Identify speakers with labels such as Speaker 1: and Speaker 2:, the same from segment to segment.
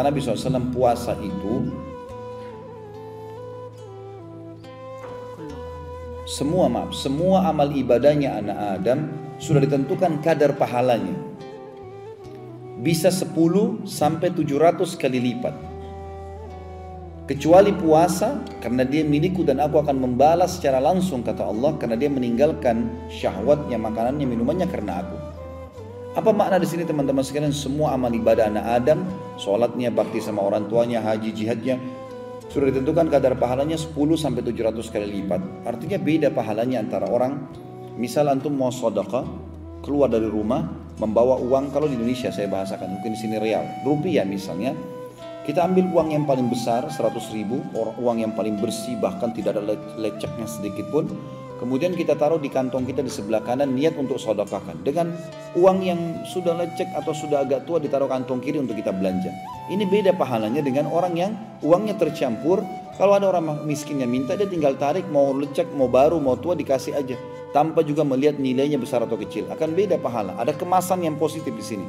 Speaker 1: kata Nabi SAW, puasa itu semua amal ibadahnya anak Adam sudah ditentukan kadar pahalanya. Bisa 10 sampai 700 kali lipat. Kecuali puasa, karena dia milikku dan aku akan membalas secara langsung, kata Allah, karena dia meninggalkan syahwatnya, makanannya, minumannya karena aku. Apa makna di sini teman-teman sekalian? Semua amal ibadah anak Adam, sholatnya, bakti sama orang tuanya, haji, jihadnya, sudah ditentukan kadar pahalanya 10 sampai 700 kali lipat. Artinya beda pahalanya antara orang, misal antum mau sedekah, keluar dari rumah, membawa uang, kalau di Indonesia saya bahasakan, mungkin di sini real, rupiah misalnya, kita ambil uang yang paling besar 100.000, uang yang paling bersih, bahkan tidak ada leceknya sedikit pun. Kemudian kita taruh di kantong kita di sebelah kanan, niat untuk sedekahkan. Dengan uang yang sudah lecek atau sudah agak tua ditaruh kantong kiri untuk kita belanja. Ini beda pahalanya dengan orang yang uangnya tercampur. Kalau ada orang miskin yang minta, dia tinggal tarik, mau lecek, mau baru, mau tua, dikasih aja, tanpa juga melihat nilainya besar atau kecil. Akan beda pahala. Ada kemasan yang positif di sini.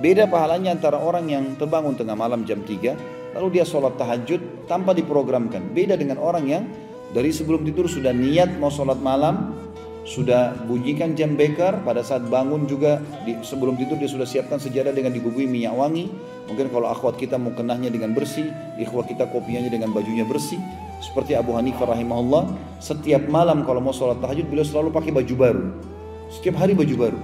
Speaker 1: Beda pahalanya antara orang yang terbangun tengah malam jam 3, lalu dia sholat tahajud tanpa diprogramkan. Beda dengan orang yang dari sebelum tidur sudah niat mau sholat malam, sudah bunyikan jam beker, pada saat bangun juga sebelum tidur dia sudah siapkan sejadah dengan dibubuhi minyak wangi. Mungkin kalau akhwat kita mau kenahnya dengan bersih, ikhwat kita kopiahnya dengan bajunya bersih. Seperti Abu Hanifah rahimahullah, setiap malam kalau mau sholat tahajud beliau selalu pakai baju baru. Setiap hari baju baru.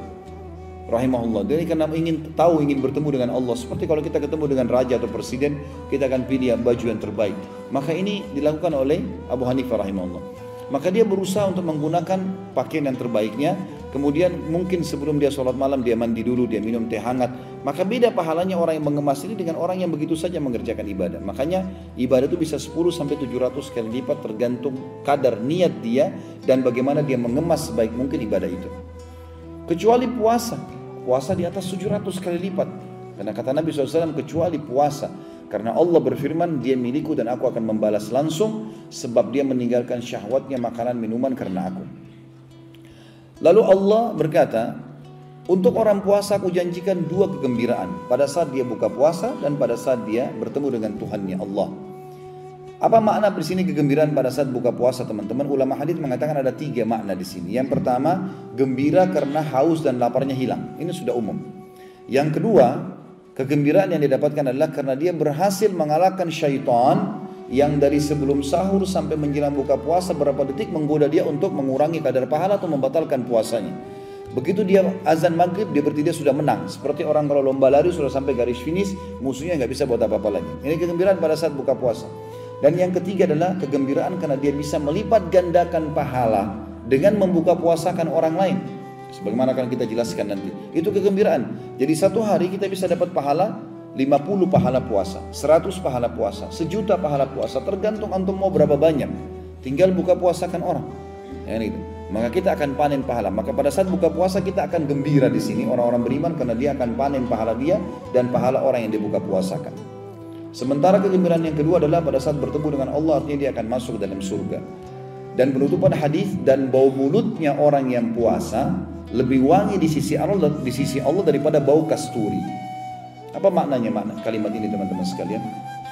Speaker 1: Rahimahullah. Jadi karena ingin bertemu dengan Allah. Seperti kalau kita ketemu dengan raja atau presiden, kita akan pilih baju yang terbaik. Maka ini dilakukan oleh Abu Hanifah rahimahullah. Maka dia berusaha untuk menggunakan pakaian yang terbaiknya. Kemudian mungkin sebelum dia sholat malam dia mandi dulu, dia minum teh hangat. Maka beda pahalanya orang yang mengemas ini dengan orang yang begitu saja mengerjakan ibadah. Makanya ibadah itu bisa 10 sampai 700 kali lipat tergantung kadar niat dia dan bagaimana dia mengemas sebaik mungkin ibadah itu. Kecuali puasa di atas 700 kali lipat. Karena kata Nabi SAW, kecuali puasa. Karena Allah berfirman, dia milikku dan aku akan membalas langsung, sebab dia meninggalkan syahwatnya, makanan, minuman karena aku. Lalu Allah berkata, untuk orang puasa aku janjikan 2 kegembiraan. Pada saat dia buka puasa dan pada saat dia bertemu dengan Tuhannya Allah. Apa makna di sini kegembiraan pada saat buka puasa, teman-teman? Ulama hadis mengatakan ada 3 makna di sini. Yang pertama, gembira karena haus dan laparnya hilang. Ini sudah umum. Yang kedua, kegembiraan yang didapatkan adalah karena dia berhasil mengalahkan syaitan yang dari sebelum sahur sampai menjelang buka puasa berapa detik menggoda dia untuk mengurangi kadar pahala atau membatalkan puasanya. Begitu dia azan maghrib, dia berarti dia sudah menang. Seperti orang kalau lomba lari sudah sampai garis finish, musuhnya nggak bisa buat apa-apa lagi. Ini kegembiraan pada saat buka puasa. Dan yang ketiga adalah kegembiraan karena dia bisa melipat gandakan pahala dengan membuka puasakan orang lain. Sebagaimana akan kita jelaskan nanti. Itu kegembiraan. Jadi satu hari kita bisa dapat pahala 50 pahala puasa, 100 pahala puasa, 1.000.000 pahala puasa. Tergantung antum mau berapa banyak. Tinggal buka puasakan orang. Ya, gitu. Maka kita akan panen pahala. Maka pada saat buka puasa kita akan gembira di sini orang-orang beriman karena dia akan panen pahala dia dan pahala orang yang dibuka puasakan. Sementara kegembiraan yang kedua adalah pada saat bertemu dengan Allah, artinya dia akan masuk ke dalam surga. Dan penutupan hadis, dan bau mulutnya orang yang puasa lebih wangi di sisi Allah daripada bau kasturi. Apa maknanya kalimat ini teman-teman sekalian?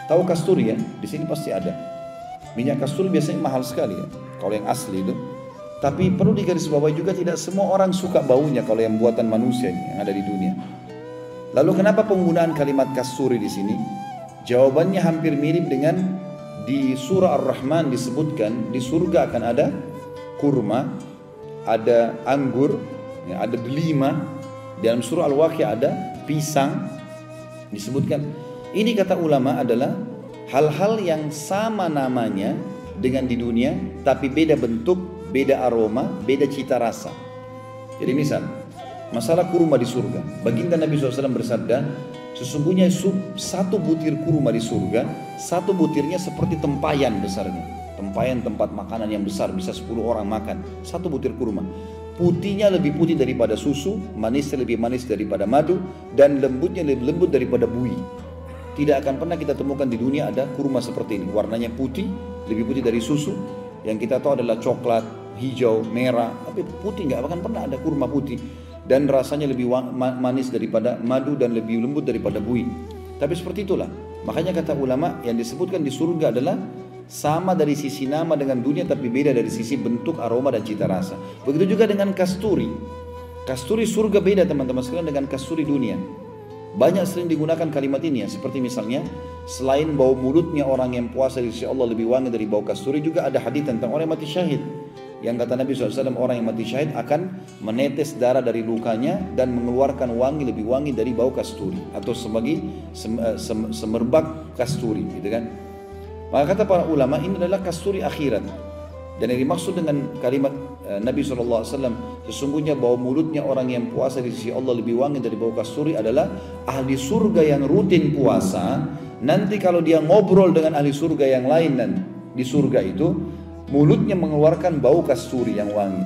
Speaker 1: Tahu kasturi ya? Di sini pasti ada. Minyak kasturi biasanya mahal sekali ya, kalau yang asli itu. Tapi perlu digarisbawahi juga tidak semua orang suka baunya kalau yang buatan manusia yang ada di dunia. Lalu kenapa penggunaan kalimat kasturi di sini? Jawabannya hampir mirip dengan di surah Ar-Rahman disebutkan di surga akan ada kurma, ada anggur, ya, ada delima. Dalam surah Al-Waqiah ada pisang disebutkan. Ini kata ulama adalah hal-hal yang sama namanya dengan di dunia, tapi beda bentuk, beda aroma, beda cita rasa. Jadi misal masalah kurma di surga, baginda Nabi SAW bersabda, sesungguhnya satu butir kurma di surga, satu butirnya seperti tempayan besarnya. Tempayan tempat makanan yang besar, bisa 10 orang makan. Satu butir kurma. Putihnya lebih putih daripada susu, manisnya lebih manis daripada madu, dan lembutnya lebih lembut daripada buih. Tidak akan pernah kita temukan di dunia ada kurma seperti ini. Warnanya putih, lebih putih dari susu. Yang kita tahu adalah coklat, hijau, merah. Tapi putih nggak akan pernah ada kurma putih. Dan rasanya lebih manis daripada madu dan lebih lembut daripada buih. Tapi seperti itulah. Makanya kata ulama yang disebutkan di surga adalah sama dari sisi nama dengan dunia tapi beda dari sisi bentuk, aroma dan cita rasa. Begitu juga dengan kasturi. Kasturi surga beda teman-teman sekalian dengan kasturi dunia. Banyak sering digunakan kalimat ini ya, seperti misalnya selain bau mulutnya orang yang puasa di sisi Allah lebih wangi dari bau kasturi, juga ada hadis tentang orang yang mati syahid. Yang kata Nabi SAW, orang yang mati syahid akan menetes darah dari lukanya dan mengeluarkan wangi lebih wangi dari bau kasturi atau sebagai semerbak kasturi, gitu kan? Maka kata para ulama ini adalah kasturi akhirat. Dan yang dimaksud dengan kalimat Nabi SAW, sesungguhnya bau mulutnya orang yang puasa di sisi Allah lebih wangi dari bau kasturi adalah ahli surga yang rutin puasa. Nanti kalau dia ngobrol dengan ahli surga yang lain dan di surga itu, mulutnya mengeluarkan bau kasturi yang wangi.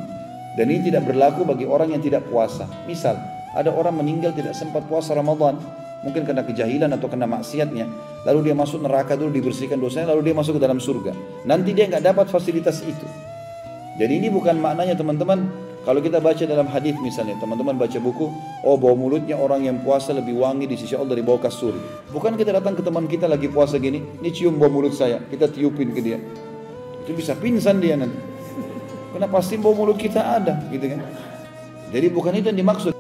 Speaker 1: Dan ini tidak berlaku bagi orang yang tidak puasa. Misal, ada orang meninggal tidak sempat puasa Ramadan, mungkin karena kejahilan atau karena maksiatnya, lalu dia masuk neraka dulu, dibersihkan dosanya, lalu dia masuk ke dalam surga. Nanti dia nggak dapat fasilitas itu. Jadi ini bukan maknanya teman-teman, kalau kita baca dalam hadis misalnya, teman-teman baca buku, oh bau mulutnya orang yang puasa lebih wangi di sisi Allah dari bau kasturi. Bukan kita datang ke teman kita lagi puasa gini, ini cium bau mulut saya, kita tiupin ke dia. Itu bisa pingsan dia nanti. Karena pasti bau mulut kita ada, gitu kan. Jadi bukan itu yang dimaksud.